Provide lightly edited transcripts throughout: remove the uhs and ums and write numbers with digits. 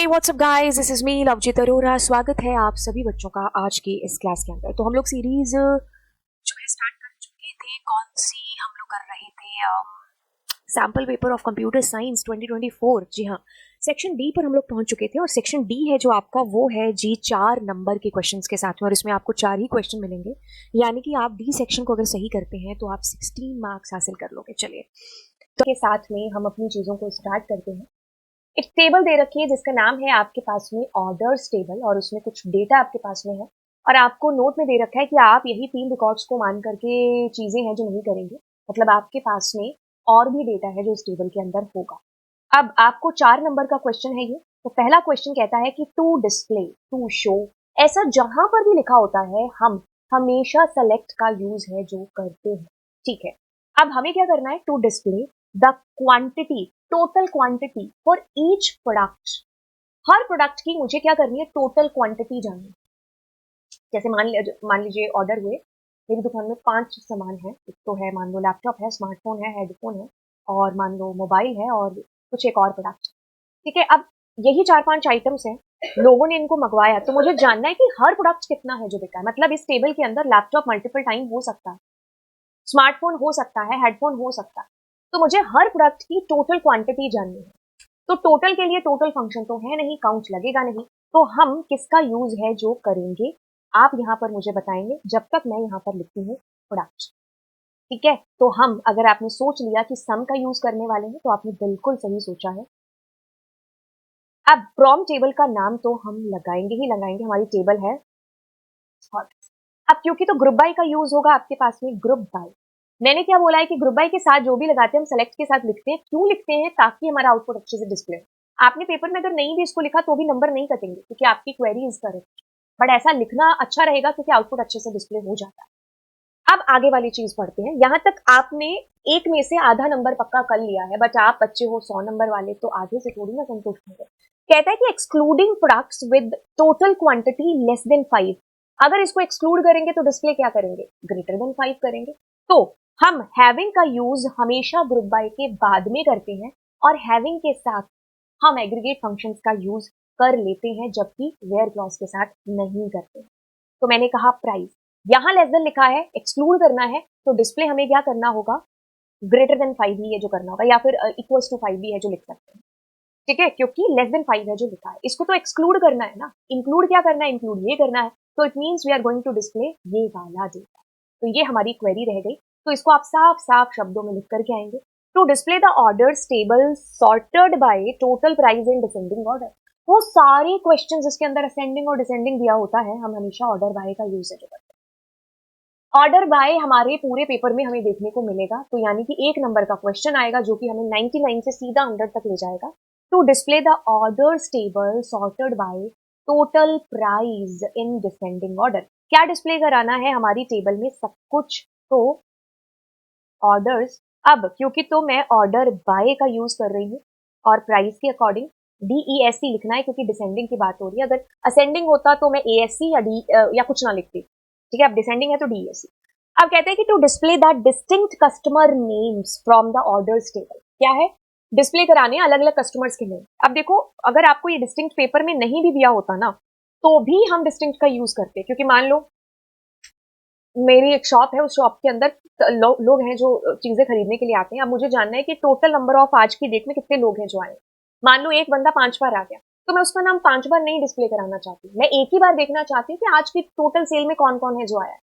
Hey what's up guys, this is me Lovejeet Arora. स्वागत है आप सभी बच्चों का आज की इस क्लास के अंदर। तो हम लोग सीरीज जो है स्टार्ट कर चुके थे। कौन सी हम लोग कर रहे थे? Sample paper of computer science 2024। जी हाँ, सेक्शन डी पर हम लोग पहुंच चुके थे और सेक्शन डी है जो आपका वो है जी 4 नंबर के क्वेश्चंस के साथ में, और इसमें आपको 4 ही क्वेश्चन मिलेंगे। यानी कि आप डी सेक्शन को अगर सही करते हैं तो आप 16 मार्क्स हासिल कर लोगे। चलिए, तो के साथ में हम अपनी चीजों को स्टार्ट करते हैं। एक टेबल दे रखी है जिसका नाम है आपके पास में ऑर्डर्स टेबल, और उसमें कुछ डेटा आपके पास में है और आपको नोट में दे रखा है कि आप यही 3 रिकॉर्ड्स को मान करके चीजें हैं जो नहीं करेंगे। मतलब आपके पास में और भी डेटा है जो इस टेबल के अंदर होगा। अब आपको 4 नंबर का क्वेश्चन है ये। तो पहला क्वेश्चन कहता है कि टू डिस्प्ले, टू शो, ऐसा जहां पर भी लिखा होता है हम हमेशा सेलेक्ट का यूज है जो करते हैं। ठीक है, अब हमें क्या करना है? To display the quantity, total quantity for each product. हर प्रोडक्ट की मुझे क्या करनी है? टोटल क्वांटिटी जाननी है। जैसे मान लीजिए ऑर्डर हुए, मेरी दुकान में 5 सामान है। एक तो है, मान लो लैपटॉप है, स्मार्टफोन है, हेडफोन है, और मान लो मोबाइल है, और कुछ एक और प्रोडक्ट। ठीक है, अब यही 4-5 आइटम्स हैं, लोगों ने इनको मंगवाया, तो मुझे जानना है कि हर प्रोडक्ट कितना है जो बिका है। मतलब इस टेबल के अंदर लैपटॉप मल्टीपल टाइम हो सकता है, स्मार्टफोन हो सकता है, हेडफोन हो सकता है, तो मुझे हर प्रोडक्ट की टोटल क्वांटिटी जाननी है। तो टोटल के लिए टोटल फंक्शन तो है नहीं, काउंट लगेगा नहीं, तो हम किसका यूज है जो करेंगे? आप यहाँ पर मुझे बताएंगे जब तक मैं यहाँ पर लिखती हूँ प्रोडक्ट। ठीक है, तो हम, अगर आपने सोच लिया कि सम का यूज करने वाले हैं तो आपने बिल्कुल सही सोचा है। अब प्रॉम टेबल का नाम तो हम लगाएंगे ही लगाएंगे, हमारी टेबल है। अब क्योंकि तो ग्रुप बाय का यूज होगा आपके पास में, ग्रुप बाय। मैंने क्या बोला है कि ग्रुप बाय के साथ जो भी लगाते हैं हम सेलेक्ट के साथ लिखते हैं। क्यों लिखते हैं? ताकि हमारा आउटपुट अच्छे से डिस्प्ले हो। आपने पेपर में अगर नहीं भी इसको लिखा तो भी नंबर नहीं कटेंगे, क्योंकि आपकी क्वेरी इज करेक्ट, बट ऐसा लिखना अच्छा रहेगा क्योंकि आउटपुट अच्छे से डिस्प्ले हो जाता है। अब आगे वाली चीज पढ़ते हैं। यहां तक आपने एक में से आधा नंबर पक्का कर लिया है, बट आप बच्चे हो 100 नंबर वाले, तो आधे से थोड़ी ना संतुष्ट होंगे। कहता है कि excluding products with total quantity less than 5। अगर इसको एक्सक्लूड करेंगे तो डिस्प्ले क्या करेंगे? ग्रेटर देन 5 करेंगे। तो हम हैविंग का यूज हमेशा ग्रुप बाय के बाद में करते हैं, और हैविंग के साथ हम एग्रीगेट फंक्शंस का यूज कर लेते हैं, जबकि वेयर क्लॉज के साथ नहीं करते। तो मैंने कहा प्राइस, यहां लेस देन लिखा है, एक्सक्लूड करना है, तो डिस्प्ले हमें क्या करना होगा? ग्रेटर देन 5 ही है जो करना होगा, या फिर इक्वल्स टू 5 भी है जो लिख सकते हैं। ठीक है, क्योंकि लेस देन 5 है जो लिखा है, इसको तो एक्सक्लूड करना है ना। इंक्लूड क्या करना है? इंक्लूड ये करना है। तो it means we are going to display ये वाला डेटा। तो ये हमारी क्वेरी रह गई। तो इसको आप साफ साफ शब्दों में लिख करके आएंगे। To display the orders table sorted by total price in descending order. वो सारे क्वेश्चंस जिसके अंदर असेंडिंग और डिसेंडिंग दिया होता है, हम हमेशा ऑर्डर बाय का यूज करते हैं। ऑर्डर बाय हमारे पूरे पेपर में हमें देखने को मिलेगा, तो यानी कि 1 नंबर का क्वेश्चन आएगा जो कि हमें 99 से सीधा 100 तक ले जाएगा। To display the orders table sorted by total price in descending order. क्या डिस्प्ले कराना है हमारी टेबल में? सब कुछ। तो ऑर्डर्स, अब क्योंकि तो मैं ऑर्डर बाय का यूज कर रही हूँ और प्राइस के अकॉर्डिंग DESC लिखना है, क्योंकि डिसेंडिंग की बात हो रही है। अगर असेंडिंग होता तो मैं ASC या कुछ ना लिखती। ठीक है, अब डिसेंडिंग है तो DESC। अब कहते हैं कि to display the distinct customer names from the orders table. क्या है? डिस्प्ले कराने अलग अलग कस्टमर्स के नेम। अब देखो, अगर आपको ये डिस्टिंक्ट पेपर में नहीं भी दिया होता ना, तो भी हम डिस्टिंक्ट का यूज करते, क्योंकि मान लो मेरी एक शॉप है, उस शॉप के अंदर लोग हैं जो चीजें खरीदने के लिए आते हैं। अब मुझे जानना है कि टोटल नंबर ऑफ आज की डेट में कितने लोग हैं जो आए। मान लो एक बंदा 5 बार आ गया, तो मैं उसका नाम 5 बार नहीं डिस्प्ले कराना चाहती, मैं एक ही बार देखना चाहती हूँ कि आज की टोटल सेल में कौन कौन है जो आया है।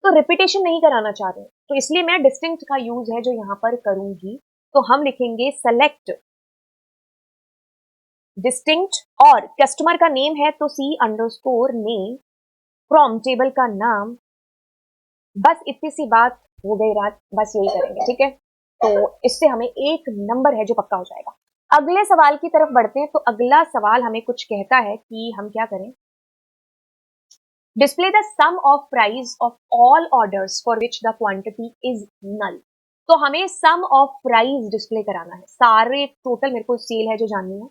तो रिपीटेशन नहीं कराना चाह रहे, तो इसलिए मैं डिस्टिंक्ट का यूज है जो यहाँ पर करूंगी। तो हम लिखेंगे सेलेक्ट डिस्टिंक्ट, और कस्टमर का नेम है तो C_name फ्रॉम टेबल का नाम। बस इतनी सी बात हो गई रात, बस यही करेंगे। ठीक है, तो इससे हमें 1 नंबर है जो पक्का हो जाएगा। अगले सवाल की तरफ बढ़ते हैं। तो अगला सवाल हमें कुछ कहता है कि हम क्या करें? Display the sum of price of all orders for which the quantity is null. तो हमें सम ऑफ प्राइस डिस्प्ले कराना है, सारे टोटल मेरे को सेल है जो जाननी है।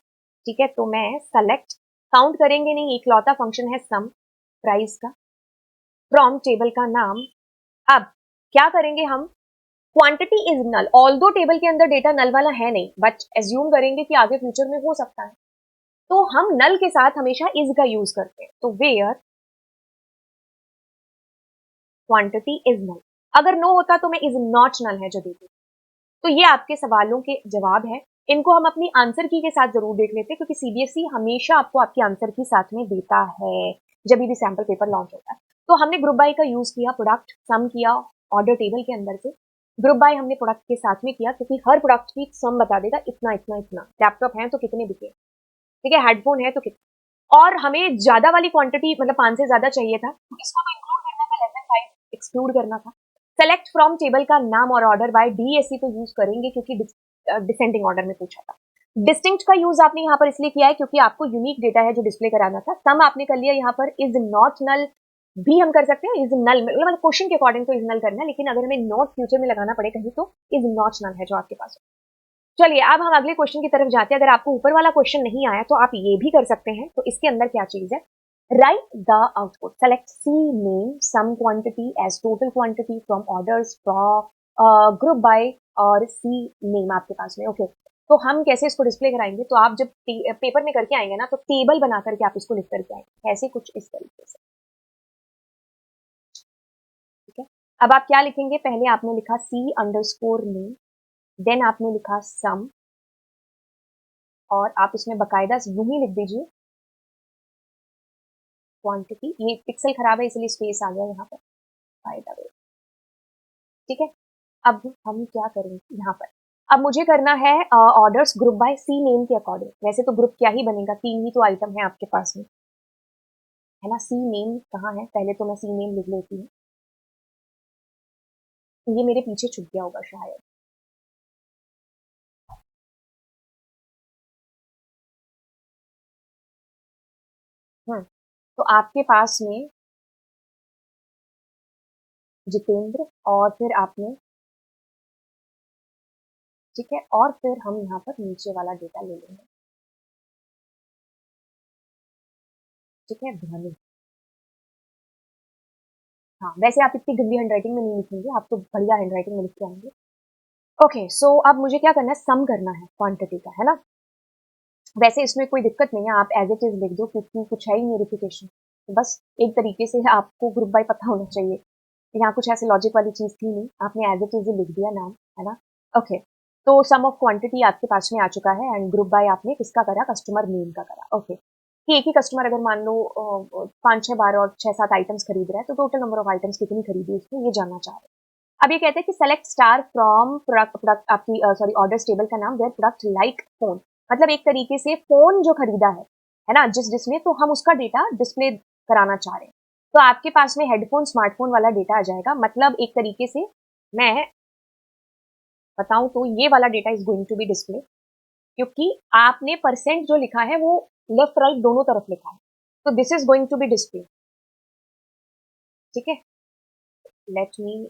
ठीक है, तो मैं सेलेक्ट, काउंट करेंगे नहीं, इकलौता फंक्शन है सम प्राइस का, फ्रॉम टेबल का नाम। अब क्या करेंगे हम? Quantity is null, although table के अंदर डेटा नल वाला है नहीं, बट एज्यूम करेंगे कि आगे फ्यूचर में हो सकता है। तो हम नल के साथ हमेशा इज का यूज करते हैं, तो वेयर क्वांटिटी इज नल। अगर नो होता तो मैं इज नॉट नल है जो देती। तो ये आपके सवालों के जवाब है। इनको हम अपनी आंसर की के साथ जरूर देख लेते हैं, क्योंकि सीबीएसई हमेशा आपको आपकी आंसर की साथ में देता है जब भी सैंपल पेपर लॉन्च होता है। तो हमने ग्रुप बाय का यूज किया, प्रोडक्ट सम किया ऑर्डर टेबल के अंदर से। ग्रुप बाय हमने प्रोडक्ट के साथ में किया, क्योंकि हर प्रोडक्ट की सम बता देगा इतना इतना इतना। लैपटॉप है तो कितने बिके, ठीक है, हेडफोन है तो कितने। और हमें ज्यादा वाली क्वांटिटी मतलब 5 से ज्यादा चाहिए था, तो इसको तो इंक्लूड करना था, लेस देन 5 एक्सक्लूड करना था। सेलेक्ट फ्रॉम टेबल का नाम और ऑर्डर बाय डीएससी तो यूज करेंगे, क्योंकि डिसेंडिंग ऑर्डर में पूछा था। डिस्टिंक्ट का यूज आपने यहाँ पर इसलिए किया है क्योंकि आपको यूनिक डेटा है जो डिस्प्ले कराना था। सम आपने कर लिया, यहाँ पर इज नॉट नल भी हम कर सकते हैं, इज नल मतलब क्वेश्चन के अकॉर्डिंग तो इज नल करना है, लेकिन अगर हमें नॉट फ्यूचर में लगाना पड़े कहीं तो इज नॉट नल है जो आपके पास है। चलिए अब हम अगले क्वेश्चन की तरफ जाते हैं। अगर आपको ऊपर वाला क्वेश्चन नहीं आया तो आप ये भी कर सकते हैं। तो इसके अंदर क्या चीज है, write the output, select C name sum quantity as total quantity from orders from group by और सी नेम आपके पास में। ओके, तो हम कैसे इसको डिस्प्ले कराएंगे, तो आप जब पेपर में करके आएंगे ना तो टेबल बना करके आप इसको लिख करके आएंगे, ऐसे कुछ इस तरीके से। ठीक है, अब आप क्या लिखेंगे, पहले आपने लिखा सी अंडरस्कोर नेम, देन आपने लिखा सम, और आप इसमें बकायदा यूं ही लिख दीजिए क्वांटिटी। ये पिक्सल खराब है इसलिए स्पेस आ गया यहाँ पर, बाय द वे। ठीक है, अब हम क्या करेंगे यहाँ पर, अब मुझे करना है orders group by C name के अकॉर्डिंग। वैसे तो ग्रुप क्या ही बनेगा, 3 ही तो आइटम है आपके पास में, है ना। सी नेम कहाँ है, पहले तो मैं सी नेम लिख लेती हूँ। ये मेरे पीछे छुप गया होगा शायद। तो आपके पास में जितेंद्र, और फिर आपने, ठीक है, और फिर हम यहाँ पर नीचे वाला डेटा ले लेंगे। ठीक है, ध्वनि। हाँ, वैसे आप इतनी गंदी हैंडराइटिंग में नहीं लिखेंगे, आप तो बढ़िया हैंडराइटिंग में लिख के आएंगे। ओके, सो अब मुझे क्या करना है, सम करना है क्वांटिटी का, है ना। वैसे इसमें कोई दिक्कत नहीं है, आप एज इट इज लिख दो, क्योंकि कुछ है ही नहीं रिपीटेशन। तो बस एक तरीके से आपको ग्रुप बाय पता होना चाहिए, यहाँ कुछ ऐसे लॉजिक वाली चीज थी नहीं, आपने एज इट इज लिख दिया नाम, है ना। ओके, तो सम ऑफ क्वांटिटी आपके पास में आ चुका है, एंड ग्रुप बाय आपने किसका करा, कस्टमर नेम का करा। ओके, कि एक ही कस्टमर अगर मान लो 5 6 12 और 6 7 आइटम्स खरीद रहा है, तो टोटल नंबर ऑफ आइटम्स कितनी खरीदी उसने, ये जानना चाह रहे हैं। अब ये कहते हैं कि select star from product, product आपकी सॉरी ऑर्डर्स टेबल का नाम, वेयर प्रोडक्ट लाइक फोन, मतलब एक तरीके से फोन जो खरीदा है ना, जिसने, तो हम उसका डेटा डिस्प्ले कराना चाह रहे हैं। तो आपके पास में हेडफोन स्मार्टफोन वाला डेटा आ जाएगा, मतलब एक तरीके से मैं बताऊं तो ये वाला data is going to be display, क्योंकि आपने परसेंट जो लिखा है वो लेफ्ट राइट दोनों तरफ लिखा है, तो this is going to be display. ठीक है, let me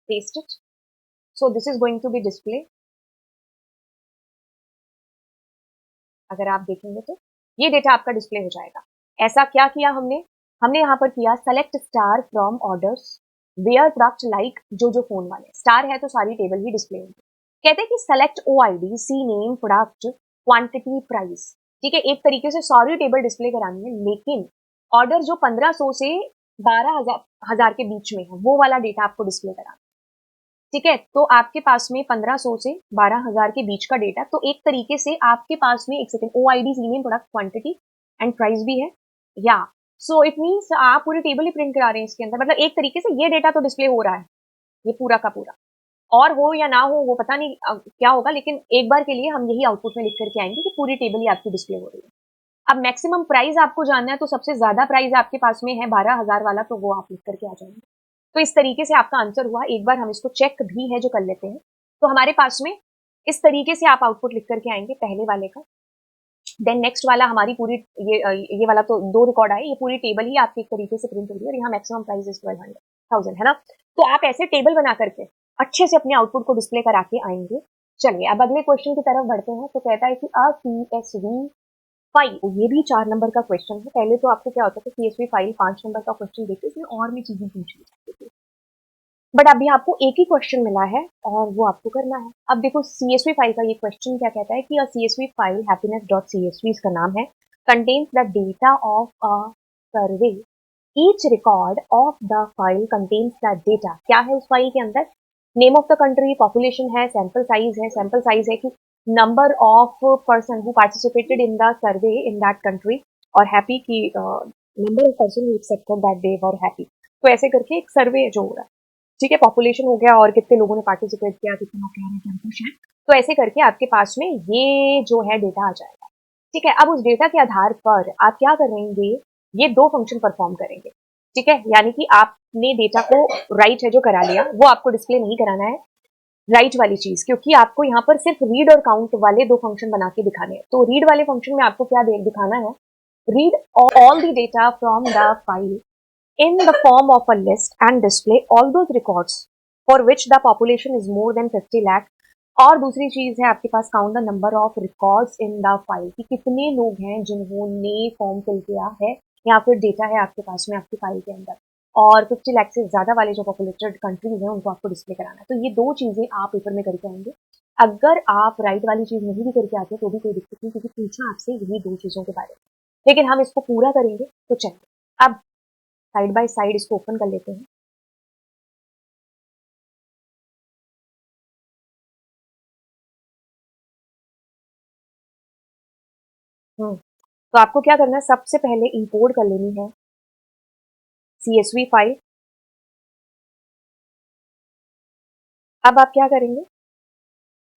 paste it, so this is going to be display. अगर आप देखेंगे तो ये डेटा आपका डिस्प्ले हो जाएगा। ऐसा क्या किया हमने, हमने यहाँ पर किया select star from orders where product like, जो जो फोन वाले स्टार है तो सारी टेबल ही डिस्प्ले होगी। कहते हैं कि select O I D C name product quantity price. ठीक है, एक तरीके से सारी टेबल डिस्प्ले करानी है, लेकिन ऑर्डर जो 1500 से 12,000 के बीच में है वो वाला डेटा आपको डिस्प्ले कराना। ठीक है, तो आपके पास में 1500 से 12,000 के बीच का डेटा, तो एक तरीके से आपके पास में, एक second, O I D C name product quantity and price भी है, या सो इट मीन्स आप पूरी टेबल ही प्रिंट करा रहे हैं इसके अंदर, मतलब एक तरीके से ये डेटा तो डिस्प्ले हो रहा है, ये पूरा का पूरा। और हो या ना हो वो पता नहीं क्या होगा, लेकिन एक बार के लिए हम यही आउटपुट में लिख करके आएंगे कि पूरी टेबल ही आपकी डिस्प्ले हो रही है। अब मैक्सिमम प्राइस आपको जानना है, तो सबसे ज्यादा प्राइस आपके पास में है 12,000 वाला, तो वो आप लिख करके आ जाएंगे। तो इस तरीके से आपका आंसर हुआ। एक बार हम इसको चेक भी है जो कर लेते हैं। तो हमारे पास में इस तरीके से आप आउटपुट लिख करके आएंगे पहले वाले का। देन नेक्स्ट वाला हमारी पूरी, ये वाला तो 2 रिकॉर्ड आए, ये पूरी टेबल ही आपकी एक तरीके से प्रिंट होगी, और यहाँ मैक्सिमम प्राइस इज 12,000 है ना। तो आप ऐसे टेबल बना करके अच्छे से अपने आउटपुट को डिस्प्ले करा के आएंगे। चलिए अब अगले क्वेश्चन की तरफ बढ़ते हैं। तो कहता है कि अ CSV फाइल, ये भी 4 नंबर का क्वेश्चन है। पहले तो आपको क्या होता था, CSV फाइल 5 नंबर का क्वेश्चन देखते इसमें और भी चीजें पूछी जाती थी। बट अभी आपको एक ही क्वेश्चन मिला है और वो आपको करना है। अब देखो CSV फाइल का ये क्वेश्चन क्या कहता है कि अ CSV फाइल happiness.csv इसका नाम है, contains the data of a survey, each record of the file contains that data। क्या है उस फाइल के अंदर? Name of the country, population है, सैंपल साइज है कि number of person who participated in the survey in that country, और happy की number of person who accepted that they were happy. तो ऐसे करके एक सर्वे जो हो रहा है, ठीक है, पॉपुलेशन हो गया और कितने लोगों ने पार्टिसिपेट किया, कितने लोग कह रहे हैं कि हम खुश हैं, तो ऐसे करके आपके पास में ये जो है डेटा आ जाएगा। ठीक है, अब उस डेटा के आधार पर आप क्या करेंगे, ये दो फंक्शन परफॉर्म करेंगे। ठीक है, यानी कि आपने डेटा को राइट है जो करा लिया, वो आपको डिस्प्ले नहीं कराना है राइट वाली चीज, क्योंकि आपको यहाँ पर सिर्फ रीड और काउंट वाले दो फंक्शन बना के दिखाने हैं। तो रीड वाले फंक्शन में आपको क्या दिखाना है, read all the data from the file in the form of a list and display all those records for which the population is more than 50 lakh। और दूसरी चीज है आपके पास count the number of records in the file, कि कितने लोग हैं जिन्होंने फॉर्म फिल किया है या फिर डेटा है आपके पास में आपकी फाइल के अंदर, और 50 लाख से ज्यादा वाले जो पॉपुलेटेड कंट्रीज हैं उनको आपको डिस्प्ले कराना है। तो ये दो चीजें आप पेपर में करके आएंगे। अगर आप राइट वाली चीज नहीं भी करके आते तो भी कोई दिक्कत नहीं, क्योंकि पूछा आपसे यही दो चीजों के बारे में, लेकिन हम इसको पूरा करेंगे तो चलिए अब साइड बाय साइड इसको ओपन कर लेते हैं। तो आपको क्या करना है, सबसे पहले इंपोर्ट कर लेनी है CSV फाइल। अब आप क्या करेंगे,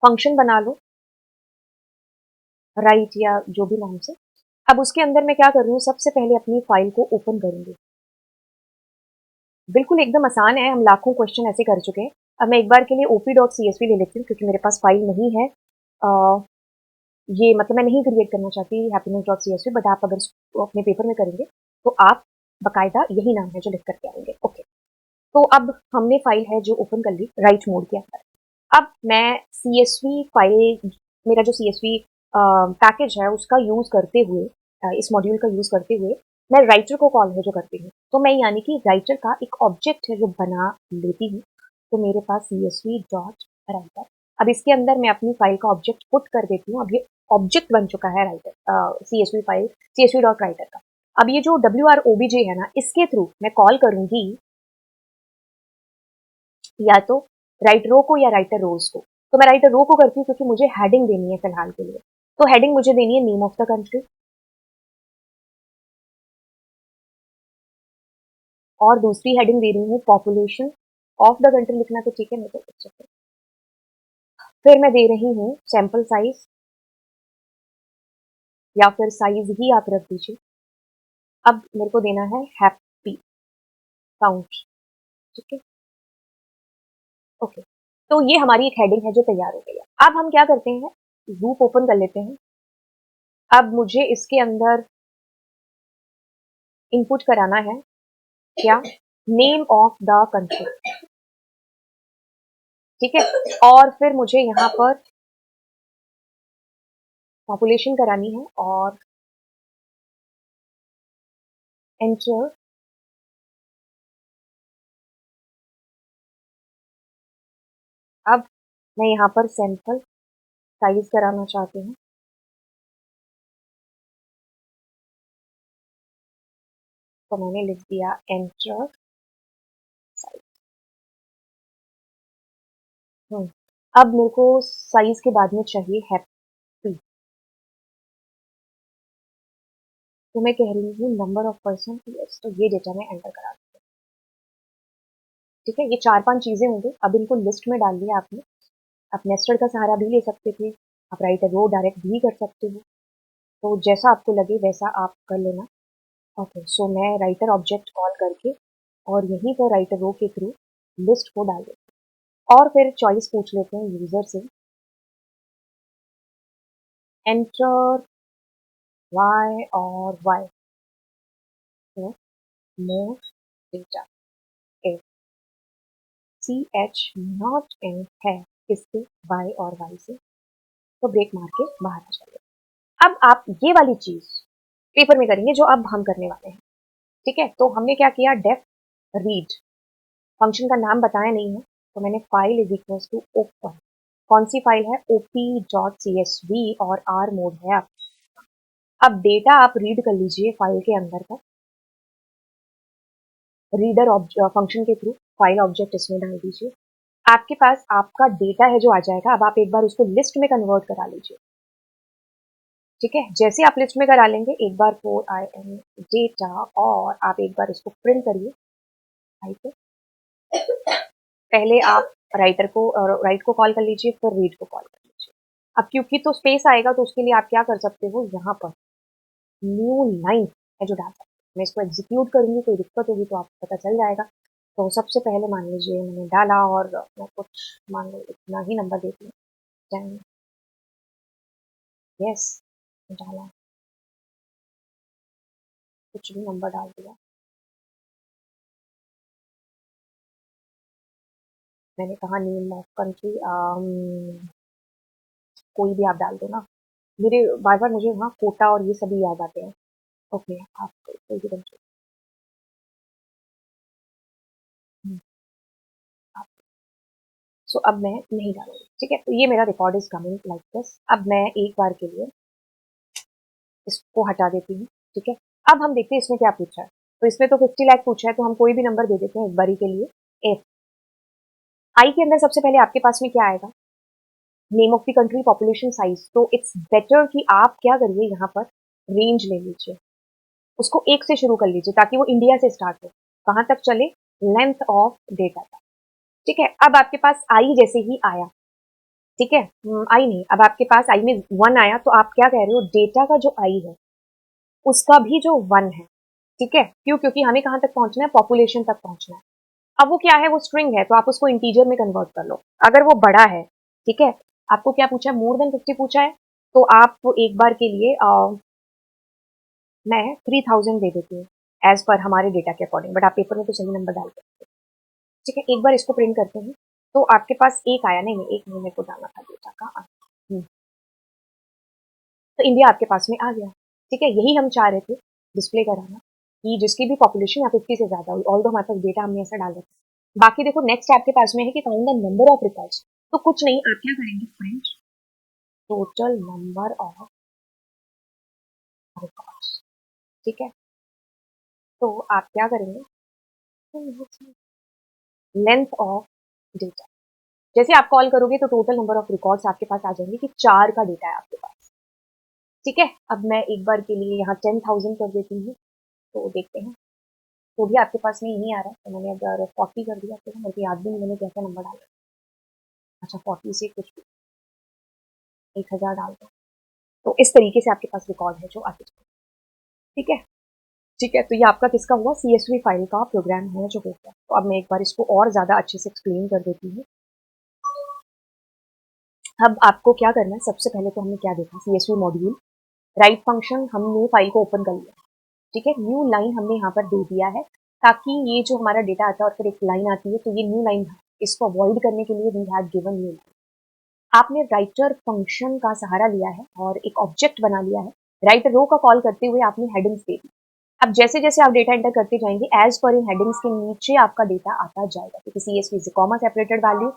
फंक्शन बना लो राइट या जो भी नाम से। अब उसके अंदर मैं क्या कर रही हूँ, सबसे पहले अपनी फाइल को ओपन करूंगी। बिल्कुल एकदम आसान है, हम लाखों क्वेश्चन ऐसे कर चुके हैं। अब मैं एक बार के लिए op.csv ले लेती हूँ, क्योंकि मेरे पास फाइल नहीं है। ये मतलब मैं नहीं क्रिएट करना चाहती happiness.csv, बट आप अगर अपने पेपर में करेंगे तो आप बकायदा यही नाम है जो लिख करके आएंगे। ओके, तो अब हमने फाइल है जो ओपन कर ली राइट मोड के अंदर। अब मैं CSV फाइल, मेरा जो CSV पैकेज है उसका यूज करते हुए, इस मॉड्यूल का यूज करते हुए मैं राइटर को कॉल है जो करती हूँ। तो मैं यानी कि राइटर का एक ऑब्जेक्ट है जो बना लेती हूँ। तो मेरे पास CSV डॉट राइटर, अब इसके अंदर मैं अपनी फाइल का ऑब्जेक्ट पुट कर देती हूँ। अब ये ऑब्जेक्ट बन चुका है writer, CSV file CSV dot writer का। अब ये जो WROBJ है ना, इसके थ्रू मैं कॉल करूंगी या तो राइट रो को या राइटर रोज को। तो मैं राइटर रो को करती हूँ क्योंकि मुझे हेडिंग देनी है फिलहाल के लिए। तो हेडिंग मुझे देनी है नेम ऑफ द कंट्री, और दूसरी हेडिंग दे रही हूँ पॉपुलेशन ऑफ द कंट्री। लिखना तो ठीक है, नहीं तो अच्छा है। फिर मैं दे रही हूँ सैंपल साइज, या फिर साइज ही आप रख दीजिए। अब मेरे को देना है हैप्पी काउंट। ठीक है, ओके। तो ये हमारी एक हेडिंग है जो तैयार हो गई है। अब हम क्या करते हैं, लूप ओपन कर लेते हैं। अब मुझे इसके अंदर इनपुट कराना है क्या, नेम ऑफ द कंट्री। ठीक है, और फिर मुझे यहाँ पर पॉपुलेशन करानी है और एंटर। अब मैं यहाँ पर सैंपल साइज कराना चाहती हूँ, तो मैंने लिख दिया एंटर साइज। अब मेरे को साइज के बाद में चाहिए हैप्पी। तो मैं कह रही हूँ नंबर ऑफ पर्सन, यस, तो ये डेटा मैं एंटर करा दूँ। ठीक है, ये 4-5 चीजें होंगी। अब इनको लिस्ट में डाल दिया आपने। आप नेस्टेड का सहारा भी ले सकते थे, आप राइटर रो डायरेक्ट भी कर सकते हो, तो जैसा आपको लगे वैसा आप कर लेना। ओके, सो मैं राइटर ऑब्जेक्ट कॉल करके और यहीं पर राइटर रो के थ्रू लिस्ट को डाल देते हैं, और फिर चॉइस पूछ लेते हैं यूजर से, एंटर वाई और वाई, तो more data if CH not in है इससे वाई और वाई से, तो ब्रेक मार के बाहर आ जाइए। अब आप ये वाली चीज पेपर में करेंगे जो अब हम करने वाले हैं। ठीक है, तो हमने क्या किया, डेफ रीड, फंक्शन का नाम बताया नहीं है, तो मैंने file is equals to open. कौन सी फाइल है? op.csv और आर मोड है आप। अब डेटा आप रीड कर लीजिए फाइल के अंदर का, रीडर फंक्शन के थ्रू फाइल ऑब्जेक्ट इसमें डाल दीजिए। आपके पास आपका डेटा है जो आ जाएगा। अब आप एक बार उसको लिस्ट में कन्वर्ट करा लीजिए। ठीक है, जैसे आप लिस्ट में करा लेंगे, एक बार फोर आई एन डेटा, और आप एक बार इसको प्रिंट करिए। पहले आप राइट को कॉल कर लीजिए, फिर रीड को कॉल कर लीजिए। अब क्योंकि तो स्पेस आएगा, तो उसके लिए आप क्या कर सकते हो, यहाँ पर न्यू लाइन है जो डाल सकते हैं। मैं इसको एग्जीक्यूट करूंगी, कोई दिक्कत होगी तो आपको पता चल जाएगा। तो सबसे पहले मान लीजिए मैंने डाला, और मैं कुछ मान लो इतना ही नंबर देती हूँ, 10। यस, डाला, कुछ भी नंबर डाल दिया। मैंने कहा नेम ऑफ कंट्री, कोई भी आप डाल दो ना। मेरे बार बार मुझे वहाँ कोटा और ये सभी याद आते हैं। ओके, आप कोई भी कंट्री, सो अब मैं नहीं डालूंगी। ठीक है, तो ये मेरा record is coming like this. अब मैं एक बार के लिए इसको हटा देती हूँ। ठीक है, अब हम देखते हैं इसमें क्या पूछा है। तो इसमें तो 50 लाख पूछा है, तो हम कोई भी नंबर दे देते हैं एक बारी के लिए। एफ आई के अंदर सबसे पहले आपके पास में क्या आएगा? Name of the country, population, size. तो इट्स बेटर कि आप क्या करिए, यहाँ पर रेंज ले लीजिए, उसको 1 से शुरू कर लीजिए ताकि वो इंडिया से स्टार्ट हो। कहाँ तक चले? लेंथ ऑफ डेटा तक। ठीक है, अब आपके पास आई जैसे ही आया, ठीक है, आई नहीं, अब आपके पास आई में 1 आया, तो आप क्या कह रहे हो, डेटा का जो आई है उसका भी जो 1 है। ठीक है, क्यों? क्योंकि हमें कहाँ तक पहुंचना है, पॉपुलेशन तक पहुंचना है। अब वो क्या है, वो स्ट्रिंग है, तो आप उसको इंटीजर में कन्वर्ट कर लो अगर वो बड़ा है। ठीक है, आपको क्या पूछा है, मोर देन 50 पूछा है, तो आप एक बार के लिए मैं 3000 दे देती हूँ एज पर हमारे डेटा के अकॉर्डिंग, बट आप पेपर में तो सही नंबर डाल सकते हैं। ठीक है, एक बार इसको प्रिंट करते हैं, तो आपके पास एक आया, नहीं नहीं, एक नहीं, मेरे को डालना था डेटा का तो इंडिया आपके पास में आ गया। ठीक है, यही हम चाह रहे थे डिस्प्ले कराना, कि जिसकी भी पॉपुलेशन या 50 से ज्यादा हुई, ऑल दो हमारे पास डेटा हमने ऐसा डाल रखा। बाकी देखो, नेक्स्ट आपके पास में है कि count the number of records. तो कुछ नहीं, आप क्या करेंगे, print total number of records. ठीक है, तो आप क्या करेंगे, लेंथ ऑफ डेटा। जैसे आप कॉल करोगे तो टोटल नंबर ऑफ रिकॉर्ड्स आपके पास आ जाएंगे कि 4 का डेटा है आपके पास। ठीक है, अब मैं एक बार के लिए यहाँ 10,000 कर देती हूँ, तो देखते हैं। तो भी आपके पास में नहीं आ रहा है, तो मैंने अगर 40 कर दिया, तो मेरे को याद भी नहीं मैंने कैसा नंबर डाला। अच्छा, 40 से कुछ 1000 डाल दो, तो इस तरीके से आपके पास रिकॉर्ड है जो आगे चले। ठीक है, ठीक है, तो ये आपका किसका हुआ, CSV फाइल का प्रोग्राम है जो हो गया। तो अब मैं एक बार इसको और ज्यादा अच्छे से एक्सप्लेन कर देती हूँ। अब आपको क्या करना है, सबसे पहले तो हमने क्या देखा, CSV मॉड्यूल, राइट फंक्शन, हमने फाइल को ओपन कर लिया। ठीक है, न्यू लाइन हमने यहाँ पर दे दिया है, ताकि ये जो हमारा डेटा आता है और फिर एक लाइन आती है, तो ये न्यू लाइन, इसको अवॉइड करने के लिए we had given new line. आपने राइटर फंक्शन का सहारा लिया है और एक ऑब्जेक्ट बना लिया है। राइटर रो का कॉल करते हुए आपने हेडिंग्स दे दी। अब जैसे जैसे आप डेटा एंटर करते जाएंगे, एज पर इन हेडिंग्स के नीचे आपका डेटा आता जाएगा, क्योंकि CSV से कॉमा सेपरेटेड वैल्यू।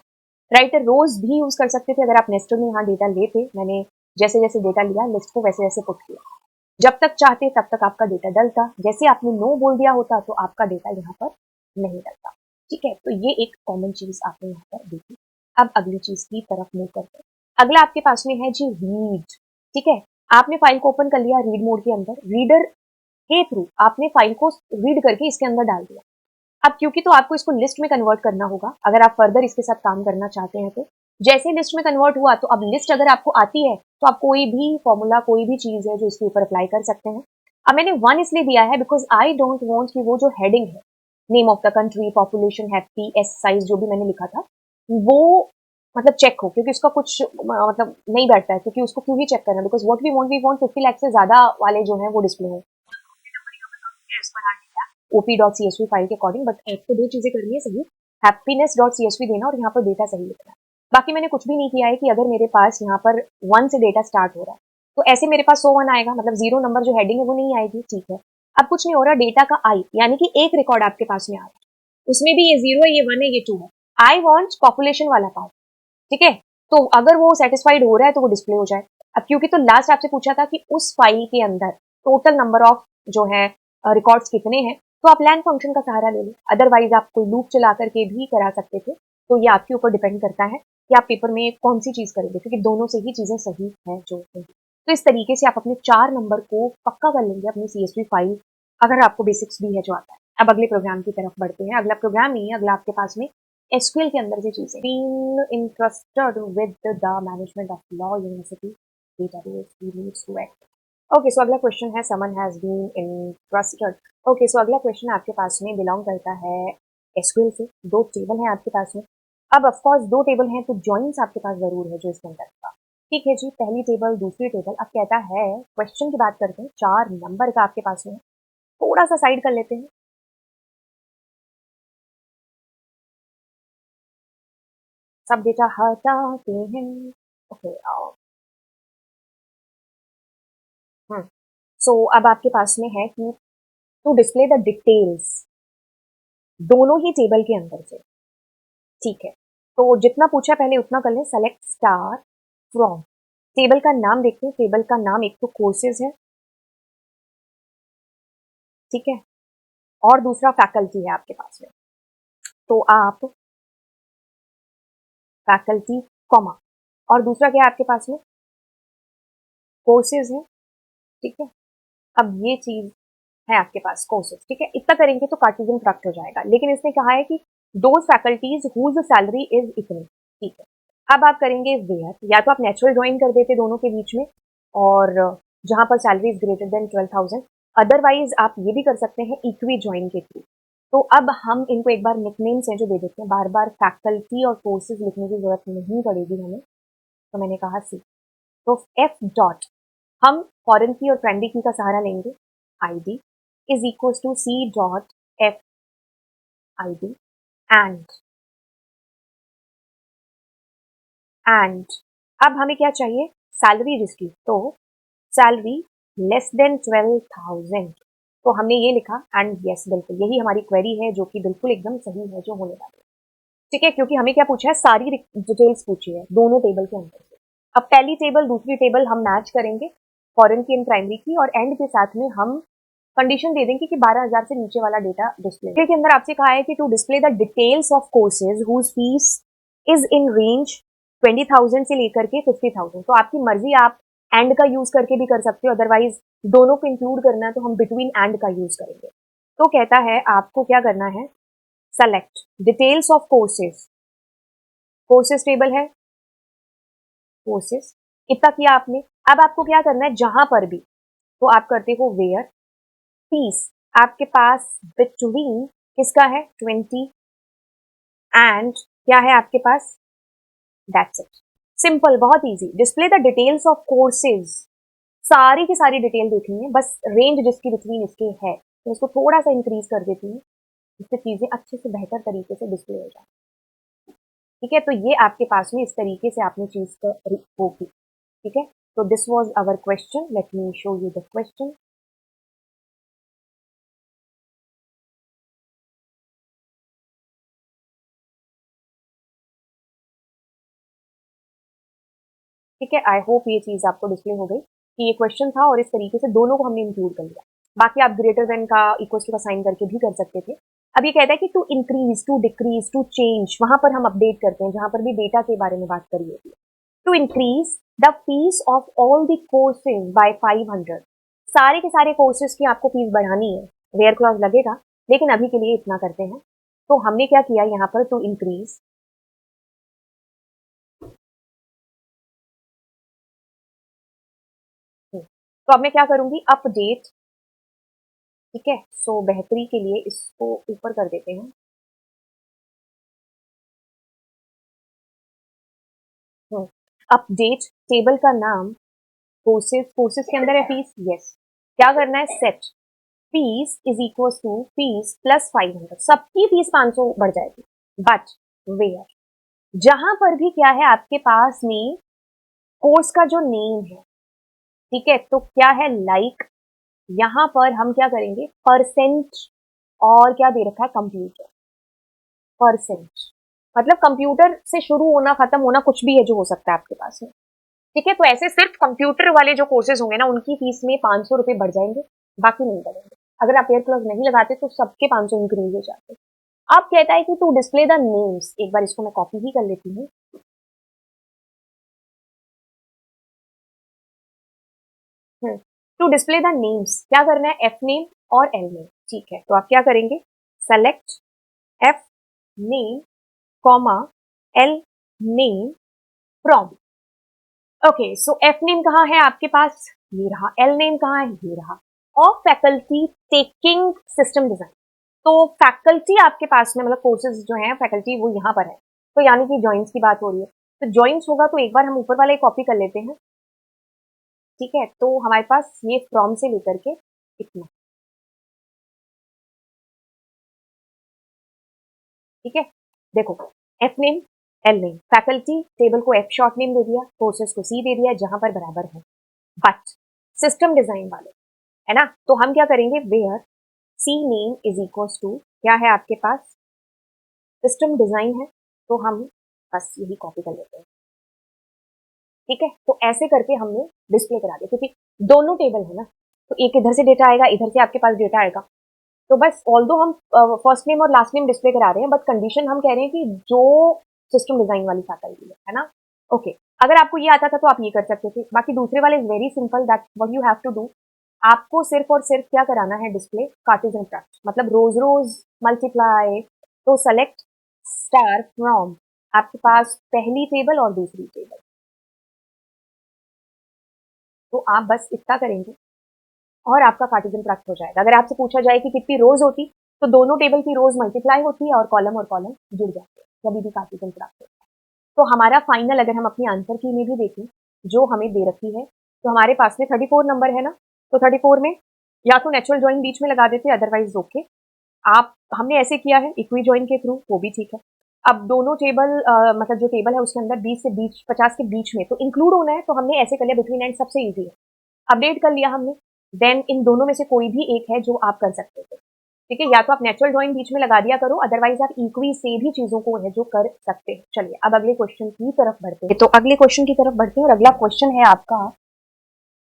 राइटर रोज भी यूज कर सकते थे अगर आप नेस्टेड में यहाँ डेटा लेते। मैंने जैसे जैसे डेटा लिया, लिस्ट को वैसे वैसे पुट किया। जब तक चाहते तब तक आपका डेटा डलता, जैसे आपने नो बोल दिया होता तो आपका डेटा यहाँ पर नहीं डलता। ठीक है, तो ये एक कॉमन चीज आपने यहाँ पर देखी। अब अगली चीज की तरफ मूव करते हैं। अगला आपके पास में है जी रीड। ठीक है, आपने फाइल को ओपन कर लिया रीड मोड के अंदर, रीडर के थ्रू आपने फाइल को रीड करके इसके अंदर डाल दिया। अब क्योंकि तो आपको इसको लिस्ट में कन्वर्ट करना होगा अगर आप फर्दर इसके साथ काम करना चाहते हैं। तो जैसे लिस्ट में कन्वर्ट हुआ, तो अब लिस्ट अगर आपको आती है, तो आप कोई भी फॉर्मूला, कोई भी चीज है जो इसके ऊपर अप्लाई कर सकते हैं। अब मैंने 1 इसलिए दिया है बिकॉज आई डोंट वांट कि वो जो हेडिंग है, name of the country, population, happy, S size, जो भी मैंने लिखा था, वो मतलब चेक हो, क्योंकि उसका कुछ मतलब नहीं बैठता है, क्योंकि उसको क्यों ही चेक करना, बिकॉज वी वांट 50 लाख से ज्यादा वाले जो है वो डिस्प्ले हो op.csv फाइल के अकॉर्डिंग। बट आपको 2 चीजें करनी है सही, happiness.csv देना और यहाँ पर डेटा सही लिखना। बाकी मैंने कुछ भी नहीं किया है कि अगर मेरे पास यहाँ पर 1 से डेटा स्टार्ट हो रहा है, तो ऐसे मेरे पास 101 आएगा, मतलब 0 नंबर जो हेडिंग है वो नहीं आएगी। ठीक है, अब कुछ नहीं हो रहा, डेटा का आई, यानी कि एक रिकॉर्ड आपके पास में आ रहा है। उसमें भी ये 0 है, ये 1 है, ये 2 है। आई वांट पॉपुलेशन वाला पार्ट, ठीक है। तो अगर वो सेटिस्फाइड हो रहा है तो वो डिस्प्ले हो जाए। अब क्योंकि तो लास्ट आपसे पूछा था कि उस फाइल के अंदर टोटल नंबर ऑफ जो है रिकॉर्ड्स कितने हैं, तो आप लैन फंक्शन का सहारा ले लो। अदरवाइज आप कोई लूप चला करके भी करा सकते थे। तो ये आपके ऊपर डिपेंड करता है कि आप पेपर में कौन सी चीज करेंगे, क्योंकि दोनों से ही चीजें सही है जो होंगी। तो इस तरीके से आप अपने 4 नंबर को पक्का कर लेंगे अपनी CSV फाइल, अगर आपको बेसिक्स भी है जो आता है। अब अगले प्रोग्राम की तरफ बढ़ते हैं। अगला प्रोग्राम नहीं है, अगला आपके पास में SQL के अंदर से चीजें। Been entrusted with the management of law university database he needs to act. Okay, so अगला क्वेश्चन है summon has been entrusted. Okay, so अगला क्वेश्चन आपके पास में बिलोंग करता है SQL से। 2 टेबल हैं आपके पास में। अब ऑफ कोर्स 2 टेबल हैं तो जॉइंट्स आपके पास जरूर है जो इसके अंदर का। ठीक है जी, पहली टेबल दूसरी टेबल। अब कहता है, क्वेश्चन की बात करते हैं, 4 नंबर का आपके पास में है। थोड़ा सा साइड कर लेते हैं, सब डेटा हटाते हैं। ओके, सो अब आपके पास में है कि टू डिस्प्ले द डिटेल्स दोनों ही टेबल के अंदर से। ठीक है, तो जितना पूछा पहले उतना कर लें। सेलेक्ट स्टार फ्रॉम, टेबल का नाम देखते हैं। टेबल का नाम एक तो कोर्सेज है, ठीक है, और दूसरा फैकल्टी है आपके पास में। तो आप फैकल्टी कॉमा, और दूसरा क्या है आपके पास में, कोर्सेज है, ठीक है। अब ये चीज है आपके पास कोर्सेज, ठीक है। इतना करेंगे तो कार्टेशियन प्रोडक्ट हो जाएगा, लेकिन इसने कहा है कि those faculties whose salary is इतनी, ठीक है। अब आप करेंगे वेयर, या तो आप नेचुरल ज्वाइन कर देते दोनों के बीच में, और जहां पर salary is greater then 12,000। Otherwise आप ये भी कर सकते हैं इक्वी ज्वाइन के थ्रू। तो अब हम इनको एक बार निकनेम्स हैं जो दे देते हैं, बार बार फैकल्टी और कोर्सेज लिखने की जरूरत नहीं पड़ेगी हमें। तो मैंने कहा सी, तो एफ डॉट, हम फॉरेन की और फ्रेंडली की का सहारा लेंगे। ID is equal to C dot F ID and अब हमें क्या चाहिए, सैलरी जिसकी, तो सैलरी लेस देन 12,000। तो हमने ये लिखा एंड यस, बिल्कुल यही हमारी क्वेरी है जो कि बिल्कुल एकदम सही है जो होने वाली है, ठीक है। क्योंकि हमें क्या पूछा है, सारी डिटेल्स पूछी है दोनों टेबल के अंदर से। अब पहली टेबल दूसरी टेबल हम मैच करेंगे, फॉरेन की एंड प्राइमरी की, और एंड के साथ में हम कंडीशन दे देंगे कि 12,000 से नीचे वाला डेटा डिस्प्ले के अंदर आपसे कहा है कि to display the details of courses whose fees is in range 20,000 से लेकर के 50,000। तो आपकी मर्जी, आप एंड का यूज करके भी कर सकते हो, अदरवाइज दोनों को इंक्लूड करना है तो हम बिटवीन एंड का यूज करेंगे। तो कहता है आपको क्या करना है, select details of courses, courses table है, कोर्सेज इतना किया आपने। अब आपको क्या करना है, जहां पर भी तो आप करते हो वेयर फीस, आपके पास बिटवीन किसका है 20 एंड क्या है आपके पास, दैट्स इट, सिंपल, बहुत easy. Display the details of courses, सारी की सारी डिटेल देखनी है, बस रेंज जिसकी बिटवीन इसके है तो इसको थोड़ा सा इंक्रीज कर देती हूँ, इससे चीजें अच्छे से बेहतर तरीके से डिस्प्ले हो जाए, ठीक है। तो ये आपके पास में इस तरीके से आपने चीज होगी, ठीक है। तो this was our question, let me show you the question. ठीक है, आई होप ये चीज आपको डिस्प्ले हो गई कि ये क्वेश्चन था और इस तरीके से दोनों को हमने इंक्लूड कर लिया। बाकी आप ग्रेटर देन का इक्वल टू का साइन करके भी कर सकते थे। अब ये कहता है कि to increase, to decrease, to change, वहां पर हम अपडेट करते हैं जहां पर भी डेटा के बारे में बात करी होती है। To increase the fees of all the courses by 500, सारे के सारे कोर्सेज की आपको फीस बढ़ानी है, वेयर क्लॉज लगेगा, लेकिन अभी के लिए इतना करते हैं। तो हमने क्या किया यहाँ पर, टू इंक्रीज, तो अब मैं क्या करूंगी, अपडेट, ठीक है। सो बेहतरी के लिए इसको ऊपर कर देते हैं। अपडेट टेबल का नाम कोर्सेज, कोर्सेज के अंदर है फीस, यस। क्या करना है, set fees is equal to fees plus 500, सबकी फीस 500 बढ़ जाएगी, बट वेयर, जहां पर भी क्या है आपके पास में कोर्स का जो नेम है, ठीक है, तो क्या है लाइक, यहां पर हम क्या करेंगे, परसेंट, और क्या दे रखा है, कंप्यूटर, परसेंट, मतलब कंप्यूटर से शुरू होना खत्म होना कुछ भी है जो हो सकता है आपके पास में। ठीक है, तो ऐसे सिर्फ कंप्यूटर वाले जो कोर्सेज होंगे ना उनकी फीस में 500 रुपए बढ़ जाएंगे, बाकी नहीं बढ़ेंगे। अगर आप ईयर प्लस नहीं लगाते तो सबके 500 इंक्रीज हो जाते। अब कहता है कि टू डिस्प्ले द नेम्स, एक बार इसको मैं कॉपी ही कर लेती हूँ। टू डिस्प्ले द नेम्स क्या करना है, एफ नेम और एल नेम। ठीक है, तो आप क्या करेंगे, select F name comma L name from. Okay, so F name कहाँ है आपके पास, ये रहा। एल नेम कहाँ है, ये रहा। और फैकल्टी टेकिंग सिस्टम डिजाइन, तो फैकल्टी आपके पास में मतलब कोर्सेज जो है फैकल्टी वो यहाँ पर है, तो यानी कि जॉइंस की बात हो रही है। तो जॉइंस होगा तो एक बार हम ऊपर वाला कॉपी कर लेते हैं। ठीक है, तो हमारे पास ये फ्रॉम से लेकर के इतना। ठीक है, देखो, F name L name, faculty table को एफ शॉर्ट नेम दे दिया, कोर्सेज को सी दे दिया जहां पर बराबर है। बट सिस्टम डिजाइन वाले है ना, तो हम क्या करेंगे, where C name is equal to क्या है आपके पास, सिस्टम डिजाइन है, तो हम बस यही कॉपी कर लेते हैं। ठीक है, तो ऐसे करके हमने डिस्प्ले करा दिया, क्योंकि दोनों टेबल है ना, तो एक इधर से डेटा आएगा, इधर से आपके पास डेटा आएगा। तो बस ऑल दो हम फर्स्ट नेम और लास्ट नेम डिस्प्ले करा रहे हैं, बट कंडीशन हम कह रहे हैं कि जो सिस्टम डिजाइन वाली फैकल्टी है ना। ओके, अगर आपको ये आता था तो आप ये कर सकते थे, बाकी दूसरे वाले is very simple, that what you have to do. आपको सिर्फ और सिर्फ क्या कराना है, डिस्प्ले कार्टेशियन फ्रैक्शन, मतलब रोज रोज मल्टीप्लाई। तो सेलेक्ट स्टार फ्रॉम आपके पास पहली टेबल और दूसरी टेबल, तो आप बस इतना करेंगे और आपका कार्टेशियन प्राप्त हो जाएगा। अगर आपसे पूछा जाए कि कितनी रोज होती, तो दोनों टेबल की रोज मल्टीप्लाई होती है और कॉलम जुड़ जाते हैं, कभी भी कार्टेशियन प्राप्त होता है। तो हमारा फाइनल अगर हम अपनी आंसर की में भी देखें जो हमें दे रखी है, तो हमारे पास में 34 नंबर है ना, तो 34 में या तो नेचुरल ज्वाइन बीच में लगा देते, अदरवाइज ओके। आप हमने ऐसे किया है इक्वी ज्वाइन के थ्रू, वो भी ठीक है। अब दोनों टेबल मतलब जो टेबल है उसके अंदर 20 से 50 के बीच में तो इंक्लूड होना है, तो हमने ऐसे कर लिया, बिटवीन एंड सबसे इजी है, अपडेट कर लिया हमने। देन इन दोनों में से कोई भी एक है जो आप कर सकते थे। ठीक है, या तो आप नेचुरल ड्राइंग बीच में लगा दिया करो, अदरवाइज आप इक्वी से भी चीजों को है जो कर सकते हैं। चलिए अब अगले क्वेश्चन की तरफ बढ़ते हैं, तो अगले क्वेश्चन की तरफ बढ़ते हैं और अगला क्वेश्चन है आपका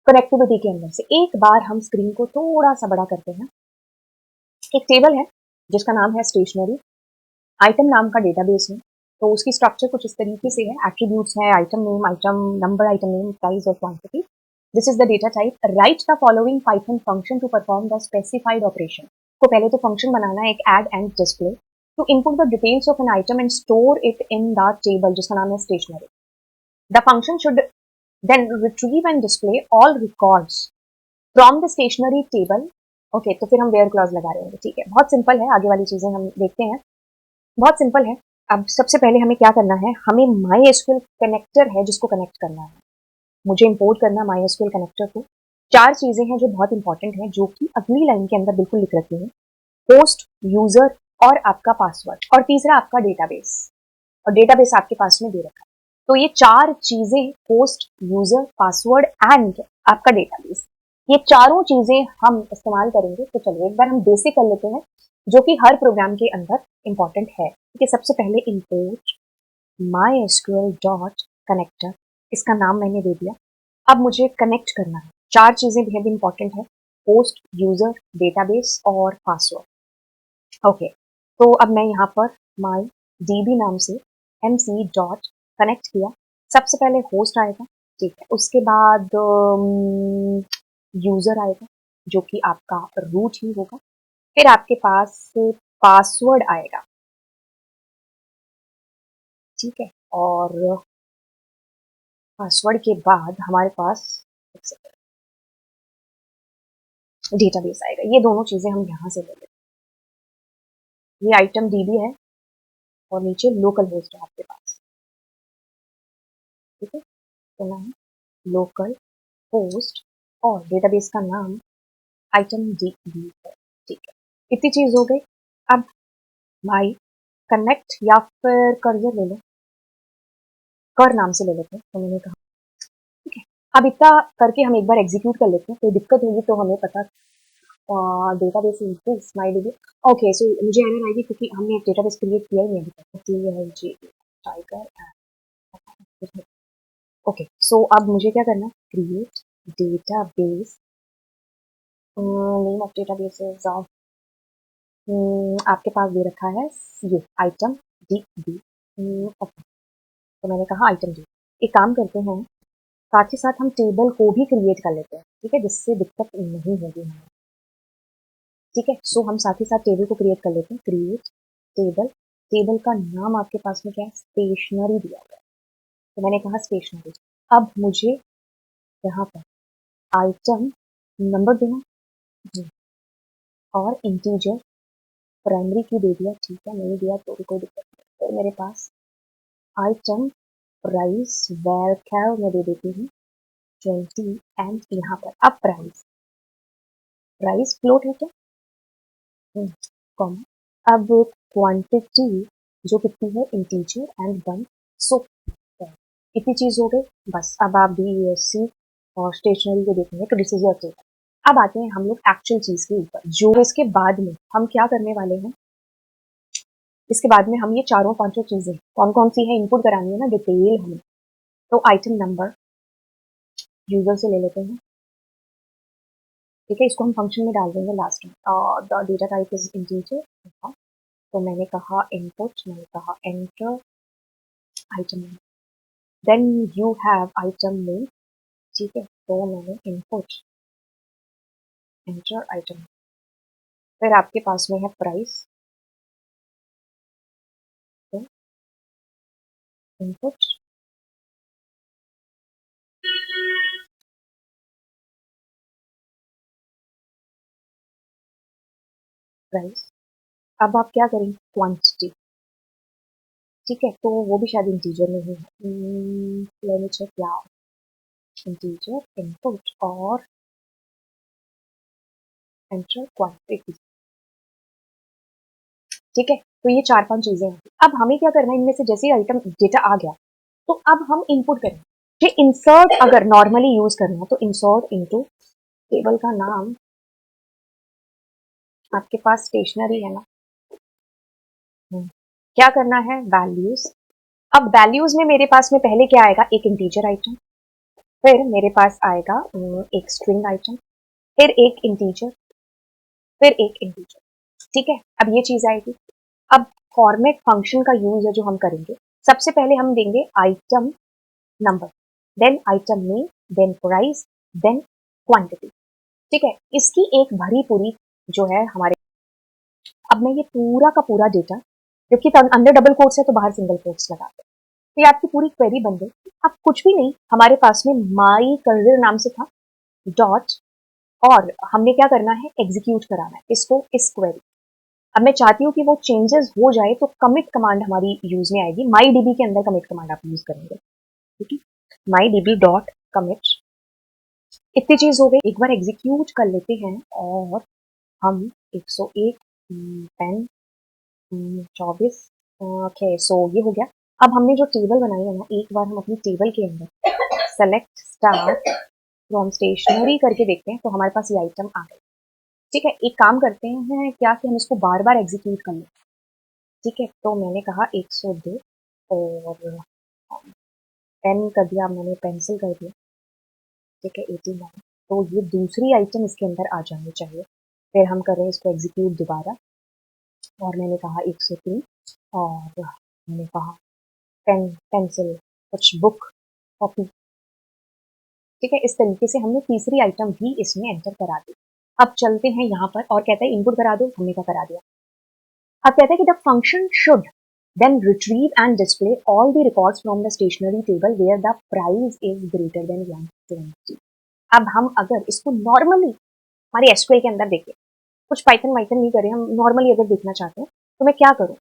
कनेक्टिविटी के अंदर से। एक बार हम स्क्रीन को थोड़ा सा बड़ा करते हैं। एक टेबल है जिसका नाम है स्टेशनरी, आइटम नाम का डेटाबेस है, तो उसकी स्ट्रक्चर कुछ इस तरीके से है। एट्रीब्यूट्स है item name, item number, item name, price और quantity. This is the data type. Write the following Python function to perform the specified operation. तो पहले तो फंक्शन बनाना है एक add and display to input the details of an item and store it in the table जिसका नाम है stationery. The function should then retrieve and display all records from the stationery table. Okay, तो फिर हम where clause लगा रहे हैं। ठीक है, बहुत सिंपल है, आगे वाली चीजें हम देखते हैं। बहुत सिंपल है। अब सबसे पहले हमें क्या करना है, हमें माई एसक्यूएल कनेक्टर है जिसको कनेक्ट करना है, मुझे इंपोर्ट करना माई एसक्यूएल कनेक्टर को। चार चीजें हैं जो बहुत इंपॉर्टेंट है, जो कि अगली लाइन के अंदर बिल्कुल लिख रखी है, होस्ट, यूजर और आपका पासवर्ड, और तीसरा आपका डेटाबेस, और डेटाबेस आपके पास में दे रखा है। तो ये चार चीजें, होस्ट, यूजर, पासवर्ड एंड आपका डेटाबेस, ये चारों चीजें हम इस्तेमाल करेंगे। तो चलिए एक बार हम बेसिक कर लेते हैं जो कि हर प्रोग्राम के अंदर इंपॉर्टेंट है। ठीक है, सबसे पहले import my SQL dot connector, इसका नाम मैंने दे दिया। अब मुझे कनेक्ट करना है, चार चीजें बेहद इंपॉर्टेंट है, होस्ट, यूजर, डेटाबेस और पासवर्ड। ओके, तो अब मैं यहाँ पर माई डीबी नाम से एमसी डॉट कनेक्ट किया। सबसे पहले होस्ट आएगा, ठीक है, उसके बाद यूजर आएगा जो कि आपका रूट ही होगा, फिर आपके पास पासवर्ड आएगा। ठीक है, और पासवर्ड के बाद हमारे पास डेटाबेस आएगा। ये दोनों चीजें हम यहाँ से ले लेते हैं। ये आइटम डीबी है और नीचे लोकल होस्ट है आपके पास। ठीक है, तो नाम लोकल होस्ट और डेटाबेस का नाम आइटम डीबी है। ठीक है, इतनी चीज हो गई। अब भाई कनेक्ट या फिर कर्जर ले लो, कर नाम से ले लेते हैं, तो मैंने कहा ठीक है। अब इतना करके हम एक बार एग्जीक्यूट कर लेते हैं, कोई दिक्कत होगी तो हमें पता database input my D B. Okay, so मुझे एरर आएगी क्योंकि हमने एक डेटाबेस क्रिएट किया ही नहीं अभी तक। TLG tiger. ओके, सो अब मुझे क्या करना है, create database. Name of database is आपके पास दे रखा है ये आइटम डी बी। ओके, तो मैंने कहा आइटम डी। एक काम करते हैं, साथ ही साथ हम टेबल को भी क्रिएट कर लेते हैं, ठीक है, जिससे दिक्कत नहीं होगी हमें। ठीक है, सो हम साथ ही साथ टेबल को क्रिएट कर लेते हैं। Create table. टेबल का नाम आपके पास में क्या है, स्टेशनरी दिया हुआ है, तो मैंने कहा स्टेशनरी। अब मुझे यहाँ पर आइटम नंबर देना और इंटीजर प्राइमरी की दे दिया, ठीक है, नहीं दिया तो भी कोई दिक्कत नहीं। फिर मेरे पास आइटम प्राइस वैल्यू मैं दे देती हूँ 20 एंड यहाँ पर अब प्राइस। प्राइस फ्लोट है क्या, कॉमा। अब क्वांटिटी जो कितनी है, इंटीजर एंड 1। सो इतनी चीज हो गई बस। अब आप BSc और स्टेशनरी को देखेंगे तो दिस इज योर टेबल। अब आते हैं हम लोग एक्चुअल चीज के ऊपर, जो इसके बाद में हम क्या करने वाले हैं। इसके बाद में हम ये चारों पांचों चीजें कौन कौन सी है इनपुट करानी है ना, डिटेल हमें। तो आइटम नंबर यूजर से ले लेते हैं, ठीक है, इसको हम फंक्शन में डाल देंगे लास्ट में। The data type is integer. तो मैंने कहा इनपुट, मैंने कहा enter item name, then you have item name, ठीक है, तो मैंने इनपुट एंटर आइटम। फिर आपके पास में है प्राइस, तो इनपुट प्राइस। अब आप क्या करेंगे, क्वांटिटी, ठीक है, तो वो भी शायद इंटीजर में ही है। लेट मी चेक क्या इंटीजर इनपुट और एंटर क्वांटिटी, ठीक है, तो ये चार पांच चीजें हैं। अब हमें क्या करना है, इनमें से जैसे आइटम डेटा आ गया तो अब हम इनपुट करें। ये इंसर्ट अगर नॉर्मली यूज करना है तो इंसर्ट इनटू टेबल का नाम आपके पास स्टेशनरी है ना, क्या करना है, वैल्यूज। अब वैल्यूज में मेरे पास में पहले क्या आएगा, एक इंटीजर आइटम, फिर मेरे पास आएगा एक स्ट्रिंग आइटम, फिर एक इंटीजर, फिर एक इंटीजर, ठीक है। अब ये चीज आएगी। अब फॉर्मेट फंक्शन का यूज है जो हम करेंगे। सबसे पहले हम देंगे item number, then item name, then price, then quantity, ठीक है। इसकी एक भरी पूरी जो है हमारे, अब मैं ये पूरा का पूरा डेटा, क्योंकि अंदर डबल कोट्स है तो बाहर सिंगल कोट्स लगाते हैं, तो ये आपकी पूरी क्वेरी बन गई। अब कुछ भी नहीं, हमारे पास में माई करियर नाम से था डॉट, और हमने क्या करना है, एग्जीक्यूट कराना है इसको, इस क्वेरी। अब मैं चाहती हूँ कि वो चेंजेस हो जाए तो कमिट कमांड हमारी यूज में आएगी। माई डीबी के अंदर कमिट कमांड आप यूज करेंगे, ठीक है, माई डीबी डॉट कमिट। इतनी चीज हो गई, एक बार एग्जीक्यूट कर लेते हैं और हम 101 पेन 24, ओके, सो ये हो गया। अब हमने जो टेबल बनाई है ना, एक बार हम अपनी टेबल के अंदर सेलेक्ट स्टार फ्रॉम स्टेशनरी करके देखते हैं तो हमारे पास ये आइटम आ गए, ठीक है। एक काम करते हैं क्या कि हम इसको बार बार एग्जीक्यूट कर लें, ठीक है। तो मैंने कहा 102 और पेन कर दिया, मैंने पेंसिल कर दिया, ठीक है, 89। तो ये दूसरी आइटम इसके अंदर आ जानी चाहिए। फिर हम कर रहे हैं इसको एग्जीक्यूट दोबारा, और मैंने कहा 103 और मैंने कहा पेन पेंसिल कुछ बुक कॉपी, ठीक है। इस तरीके से हमने तीसरी आइटम भी इसमें एंटर करा दी। अब चलते हैं यहाँ पर और कहता है इनपुट करा दो, हमने क्या करा दिया। अब कहता है कि the function should then retrieve and display all the records from the stationery table where the price is greater than 120। अब हम अगर इसको नॉर्मली हमारे एसक्यूएल के अंदर देखें, कुछ पाइथन वाइथन नहीं करें, हम नॉर्मली अगर देखना चाहते हैं तो मैं क्या करूँ,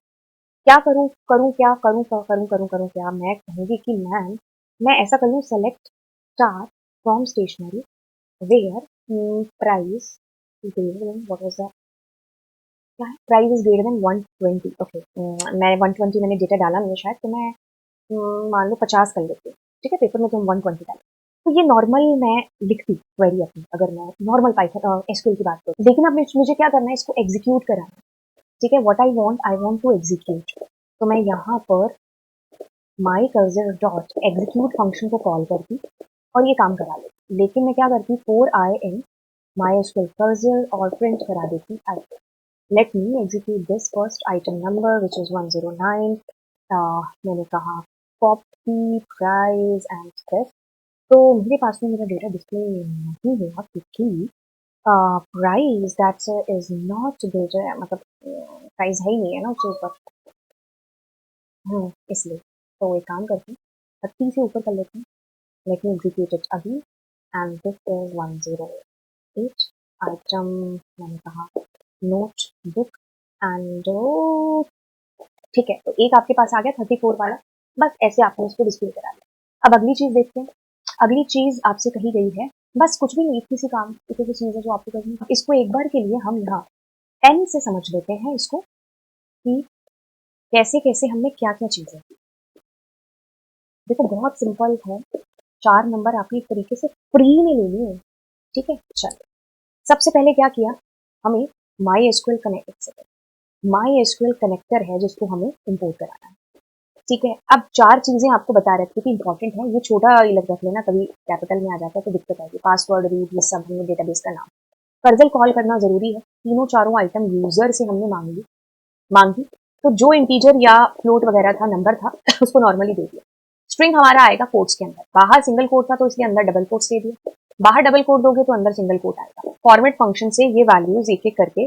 क्या करूँ, करूँ क्या करूँ, करूँ करूँ करूँ क्या, मैं कहूँगी कि मैम मैं ऐसा कर लूँ, select star from stationery where price greater than, what was that, क्या है, price is greater than 120। Okay, मैं 120 मैंने डेटा डाला नहीं है शायद, तो मैं मान लो 50 कर लेती हूँ, ठीक है, पेपर में तो हम 120 डालें। तो ये नॉर्मल मैं लिखती क्वेरी अपनी, अगर मैं नॉर्मल पाइथन एसक्यूएल की बात करूँ, लेकिन अब मुझे क्या करना है, इसको एग्जीक्यूट कराना है। ठीक है, what I want to execute. तो मैं यहाँ पर my cursor dot execute function को कॉल करती और ये काम करा लेती। लेकिन मैं क्या करती, four I in my SQL cursor और प्रिंट करा देती item. Let me execute this first item number which is 109। मैंने कहा कॉपी प्राइस एंड स्टेप। तो मेरे पास में मेरा डेटा डिस्प्ले नहीं हुआ क्योंकि price that's is not data, मतलब प्राइस है ही नहीं है ना उसके ऊपर, इसलिए। तो एक काम करते हैं, 30 से ऊपर कर लेते हैं। लेट मी एग्जीक्यूट इट अभी एंड दिस इज 108 आइटम, मैंने कहा नोट बुक एंड ठीक है। तो एक आपके पास आ गया 34 वाला, बस ऐसे आपने इसको डिस्प्ले करा दिया। अब अगली चीज देखते हैं। अगली चीज आपसे कही गई है, बस कुछ भी नहीं, किसी काम की चीज है जो आपको करनी है। इसको एक बार के लिए हम यहाँ पेन से समझ लेते हैं इसको कि कैसे कैसे हमने क्या क्या चीजें की। देखो बहुत सिंपल है, 4 नंबर आपने एक तरीके से फ्री में ले लिए। ठीक है, चलो सबसे पहले क्या किया, हमें my SQL connect, my SQL connector है जिसको हमें इंपोर्ट कराना है। ठीक है, अब 4 चीजें आपको बता रखी थी इंपॉर्टेंट है, ये छोटा रख लेना, कभी कैपिटल में आ जाता है तो दिक्कत आएगी। पासवर्ड, रीड, ये सब हमने डेटाबेस का नाम, कर्जल कॉल करना जरूरी है। तीनों चारों आइटम यूजर से हमने मांगी तो जो इंटीजर या फ्लोट वगैरह था, नंबर था उसको नॉर्मली दे दिया। स्ट्रिंग हमारा आएगा कोट्स के अंदर, बाहर सिंगल कोट था तो इसलिए अंदर डबल कोट्स दे दिया, बाहर डबल कोट दोगे तो अंदर सिंगल कोट आएगा। फॉर्मेट फंक्शन से ये वैल्यूज एक एक करके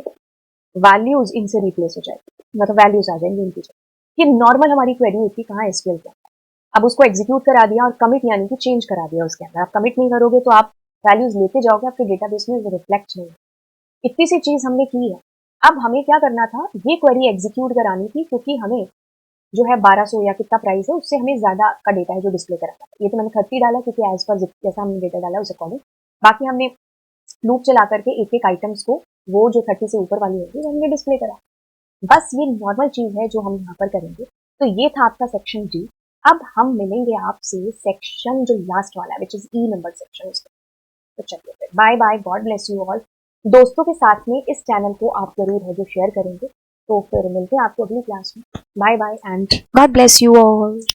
वैल्यूज इनसे रिप्लेस हो जाएगी, मतलब वैल्यूज आ जाएंगे इंटीजर। ये नॉर्मल हमारी क्वेरी होती है कहाँ, एसक्यूएल के अंदर। अब उसको एग्जीक्यूट करा दिया और कमिट यानी कि चेंज करा दिया उसके अंदर। आप कमिट नहीं करोगे तो आप वैल्यूज लेते जाओगे, आपके डेटाबेस में रिफ्लेक्ट नहीं। इतनी सी चीज हमने की है। अब हमें क्या करना था, ये क्वेरी एग्जीक्यूट करानी थी क्योंकि हमें जो है 1200 या कितना प्राइस है उससे हमें ज्यादा का डेटा है जो डिस्प्ले कराना है। ये तो मैंने 30 डाला क्योंकि एज पर जैसा हमने डेटा डाला उस अकॉर्डिंग। बाकी हमने लूप चला करके एक एक आइटम्स को, वो जो 30 से ऊपर वाली होगी हमने डिस्प्ले करा। बस ये नॉर्मल चीज है जो हम यहाँ पर करेंगे। तो ये था आपका सेक्शन डी। अब हम मिलेंगे आपसे सेक्शन जो लास्ट वाला है which is E number section. तो चलिए फिर bye bye, God bless you all. दोस्तों के साथ में इस चैनल को आप जरूर है जो शेयर करेंगे। तो फिर मिलते हैं आपको अगली क्लास में। Bye bye and God bless you all.